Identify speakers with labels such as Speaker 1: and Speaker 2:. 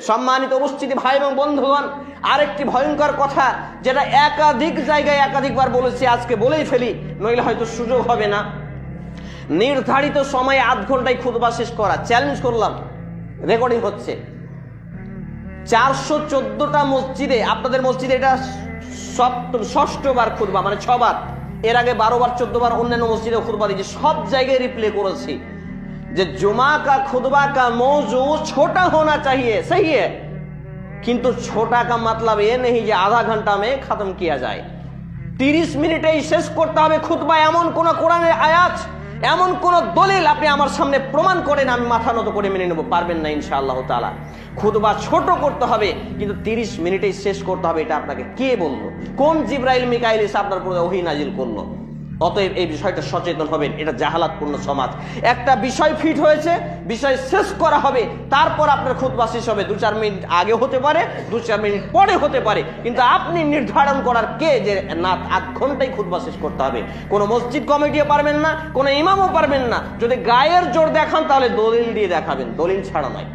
Speaker 1: সম্মানিত উপস্থিতি ভাই এবং বন্ধুগণ, আরেকটি ভয়ঙ্কর কথা যেটা একাধিক জায়গায় একাধিকবার বলেছি, আজকে বলেই ফেলি, নইলে হয়তো সুযোগ হবে না। নির্ধারিত সময়ে আধ ঘন্টায় খুতবা শেষ করা চ্যালেঞ্জ করলাম, রেকর্ডিং হচ্ছে। 414টা মসজিদে, আপনাদের মসজিদে এটা ষষ্ঠবার খুতবা, মানে 6 বার। এর আগে 12 বার 14 বার অন্যান্য মসজিদে খুতবা দিয়েছি, সব জায়গায় রিপ্লে করেছি যে जुमा का खुतबा का मौजू छोटा होना चाहिए, सही है, किंतु छोटा का मतलब ये नहीं যে आधा घंटा में खत्म किया जाए। 30 মিনিটেই শেষ করতে হবে খুতবা। এমন কোন কোরআনের আয়াত, এমন কোন দলিল আপনি আমার সামনে প্রমাণ করেন, আমি মাথা নত করে মেনে নেব, পারবেন না ইনশাআল্লাহ তাআলা। খুতবা ছোট করতে হবে কিন্তু 30 মিনিটেই শেষ করতে হবে, এটা আপনাকে কে বললো? কোন জিবরাইল মিকাইল এসে আপনার উপরে ওহী নাজিল করলো? অতএব এই বিষয়টা সচেতন হবেন। এটা জাহালাতপূর্ণ সমাজ। একটা বিষয় ফিট হয়েছে, বিষয় শেষ করা হবে, তারপর আপনার খুতবা শেষ হবে। 2-4 মিনিট আগে হতে পারে, 2-4 মিনিট পরে হতে পারে, কিন্তু আপনি নির্ধারণ করার কে যে না আধ ঘন্টায় খুতবা শেষ করতে হবে? কোনো মসজিদ কমিটিও পারবেন না, কোনো ইমামও পারবেন না। যদি গায়ের জোর দেখান তাহলে দলিল দিয়ে দেখাবেন, দলিল ছাড়া নয়।